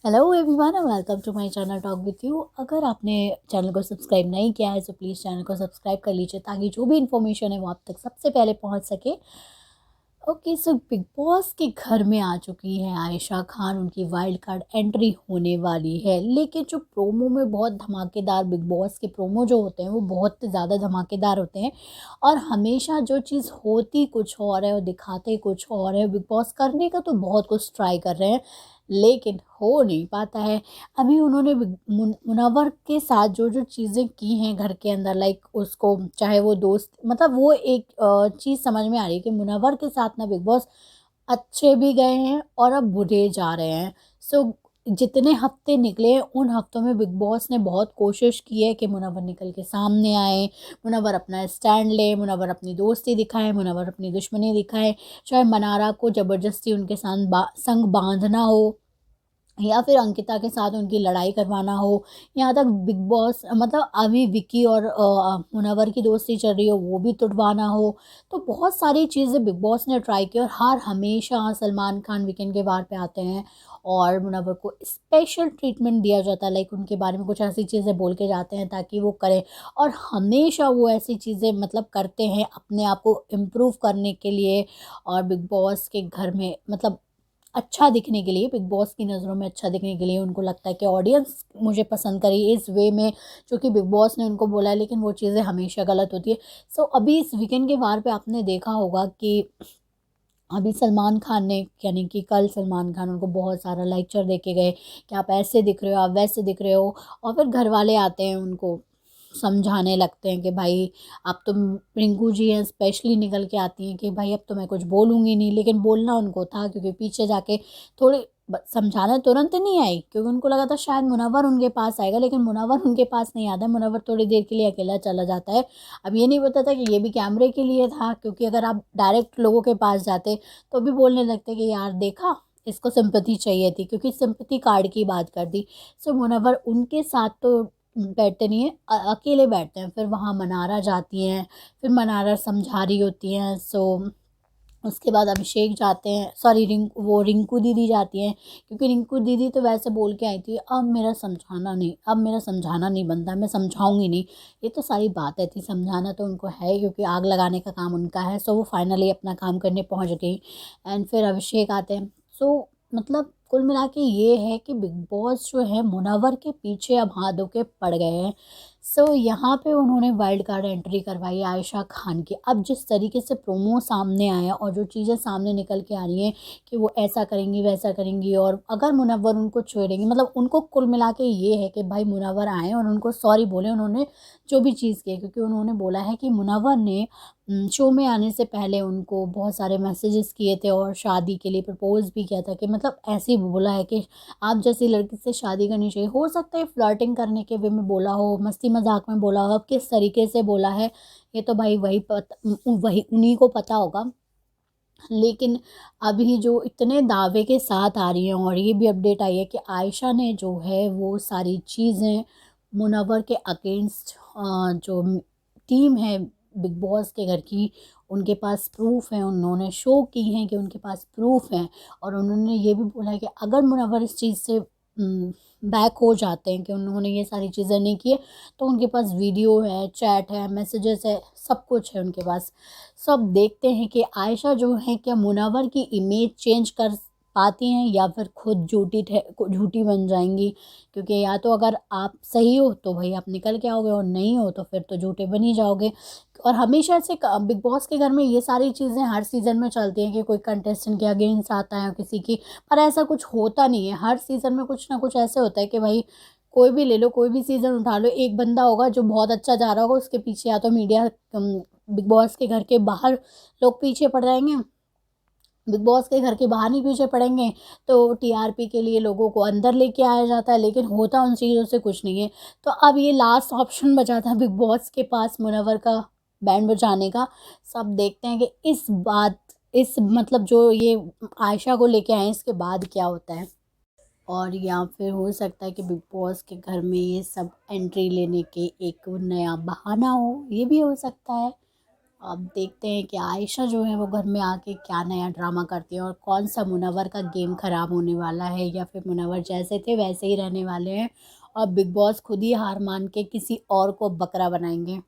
Hello everyone and welcome to my channel talk with you. अगर आपने channel को subscribe नहीं किया है तो प्लीज़ चैनल को सब्सक्राइब कर लीजिए ताकि जो भी इन्फॉर्मेशन है वो आप तक सबसे पहले पहुंच सके। ओके, सो बिग बॉस के घर में आ चुकी है आयशा खान। उनकी वाइल्ड कार्ड एंट्री होने वाली है, लेकिन जो प्रोमो में बहुत धमाकेदार बिग बॉस के प्रोमो जो होते हैं वो बहुत ज़्यादा धमाकेदार होते हैं। और हमेशा जो चीज़ होती कुछ और है और दिखाते कुछ और है। बिग बॉस करने का तो बहुत कुछ ट्राई कर रहे हैं लेकिन हो नहीं पाता है। अभी उन्होंने मुनव्वर के साथ जो जो चीज़ें की हैं घर के अंदर, लाइक उसको चाहे वो दोस्त, मतलब वो एक चीज़ समझ में आ रही है कि मुनव्वर के साथ ना बिग बॉस अच्छे भी गए हैं और अब बुरे जा रहे हैं। सो जितने हफ्ते निकले हैं उन हफ्तों में बिग बॉस ने बहुत कोशिश की है कि मुनव्वर निकल के सामने आए, मुनव्वर अपना स्टैंड ले, मुनव्वर अपनी दोस्ती दिखाए, मुनव्वर अपनी दुश्मनी दिखाए। चाहे मनारा को ज़बरदस्ती उनके साथ संग बांधना हो या फिर अंकिता के साथ उनकी लड़ाई करवाना हो, यहाँ तक बिग बॉस मतलब अभी विकी और मुनव्वर की दोस्ती चल रही हो वो भी तुड़वाना हो। तो बहुत सारी चीज़ें बिग बॉस ने ट्राई की और हार हमेशा सलमान खान वीकेंड के वार पे आते हैं और मुनव्वर को स्पेशल ट्रीटमेंट दिया जाता है। लाइक उनके बारे में कुछ ऐसी चीज़ें बोल के जाते हैं ताकि वो करें, और हमेशा वो ऐसी चीज़ें मतलब करते हैं अपने आप को इम्प्रूव करने के लिए और बिग बॉस के घर में मतलब अच्छा दिखने के लिए, बिग बॉस की नज़रों में अच्छा दिखने के लिए। उनको लगता है कि ऑडियंस मुझे पसंद करे इस वे में जो कि बिग बॉस ने उनको बोला है, लेकिन वो चीज़ें हमेशा गलत होती है। सो अभी इस वीकेंड के वार पे आपने देखा होगा कि अभी सलमान खान ने, यानी कि कल सलमान खान उनको बहुत सारा लेक्चर दे के गए कि आप ऐसे दिख रहे हो, आप वैसे दिख रहे हो। और फिर घर वाले आते हैं उनको समझाने लगते हैं कि भाई अब तुम, रिंकू जी हैं स्पेशली निकल के आती हैं कि भाई अब तो मैं कुछ बोलूँगी नहीं, लेकिन बोलना उनको था क्योंकि पीछे जाके थोड़ी समझाना तुरंत नहीं आई क्योंकि उनको लगा था शायद मुनव्वर उनके पास आएगा, लेकिन मुनव्वर उनके पास नहीं आता है। मुनव्वर थोड़ी देर के लिए अकेला चला जाता है। अब ये नहीं पता था कि ये भी कैमरे के लिए था, क्योंकि अगर आप डायरेक्ट लोगों के पास जाते तो भी बोलने लगते कि यार देखा, इसको सिंपैथी चाहिए थी, क्योंकि सिंपैथी कार्ड की बात कर दी। सो मुनव्वर उनके साथ तो बैठते नहीं है, अकेले बैठते हैं। फिर वहाँ मनारा जाती हैं, फिर मनारा समझा रही होती हैं। सो उसके बाद अभिषेक जाते हैं, सॉरी रिंकू दीदी जाती हैं, क्योंकि रिंकू दीदी तो वैसे बोल के आई थी अब मेरा समझाना नहीं बनता, मैं समझाऊंगी नहीं। ये तो सारी बातें थी, समझाना तो उनको है क्योंकि आग लगाने का काम उनका है। सो वो फाइनली अपना काम करने पहुंच गई एंड फिर अभिषेक आते हैं। सो मतलब कुल मिला के ये है कि बिग बॉस जो है मुनव्वर के पीछे अब हाथ धो के पड़ गए हैं। सो यहाँ पे उन्होंने वाइल्ड कार्ड एंट्री करवाई है आयशा खान की। अब जिस तरीके से प्रोमो सामने आया और जो चीज़ें सामने निकल के आ रही हैं कि वो ऐसा करेंगी वैसा करेंगी, और अगर मुनव्वर उनको छोड़ेंगी, मतलब उनको कुल मिला के ये है कि भाई मुनव्वर आए और उनको सॉरी बोले उन्होंने जो भी चीज़ की है, क्योंकि उन्होंने बोला है कि मुनव्वर ने शो में आने से पहले उनको बहुत सारे मैसेजेस किए थे और शादी के लिए प्रपोज भी किया था, कि मतलब ऐसे ही बोला है कि आप जैसी लड़की से शादी करनी चाहिए। हो सकता है फ्लर्टिंग करने के वे में बोला हो, मस्ती मजाक में बोला हो, अब किस तरीके से बोला है ये तो भाई वही उन्हीं को पता होगा। लेकिन अभी जो इतने दावे के साथ आ रही हैं और ये भी अपडेट आई है कि आयशा ने जो है वो सारी चीज़ें मुनव्वर के अगेंस्ट, जो टीम है बिग बॉस के घर की, उनके पास प्रूफ है, उन्होंने शो की हैं कि उनके पास प्रूफ है। और उन्होंने ये भी बोला है कि अगर मुनव्वर इस चीज़ से बैक हो जाते हैं कि उन्होंने ये सारी चीज़ें नहीं की है, तो उनके पास वीडियो है, चैट है, मैसेजेस है, सब कुछ है उनके पास। सब देखते हैं कि आयशा जो है क्या मुनव्वर की इमेज चेंज कर पाती हैं या फिर खुद झूठी बन जाएंगी। क्योंकि या तो अगर आप सही हो तो भाई आप निकल के आओगे और नहीं हो तो फिर तो झूठे बन ही जाओगे। और हमेशा से बिग बॉस के घर में ये सारी चीज़ें हर सीज़न में चलती हैं कि कोई कंटेस्टेंट के अगेंस्ट आता है किसी की, पर ऐसा कुछ होता नहीं है। हर सीज़न में कुछ ना कुछ ऐसे होता है कि भाई कोई भी ले लो, कोई भी सीज़न उठा लो, एक बंदा होगा जो बहुत अच्छा जा रहा होगा, उसके पीछे या तो मीडिया, बिग बॉस के घर के बाहर लोग पीछे पड़ जाएंगे, बिग बॉस के घर के बाहर नहीं पीछे पड़ेंगे, तो टीआरपी के लिए लोगों को अंदर लेके आया जाता है, लेकिन होता उन चीज़ों से कुछ नहीं है। तो अब ये लास्ट ऑप्शन बचा था बिग बॉस के पास मुनव्वर का बैंड बजाने का। सब देखते हैं कि इस मतलब जो ये आयशा को लेके आए इसके बाद क्या होता है। और या फिर हो सकता है कि बिग बॉस के घर में ये सब एंट्री लेने के एक नया बहाना हो, ये भी हो सकता है। अब देखते हैं कि आयशा जो है वो घर में आके क्या नया ड्रामा करती है और कौन सा मुनव्वर का गेम खराब होने वाला है या फिर मुनव्वर जैसे थे वैसे ही रहने वाले हैं और बिग बॉस खुद ही हार मान के किसी और को बकरा बनाएंगे।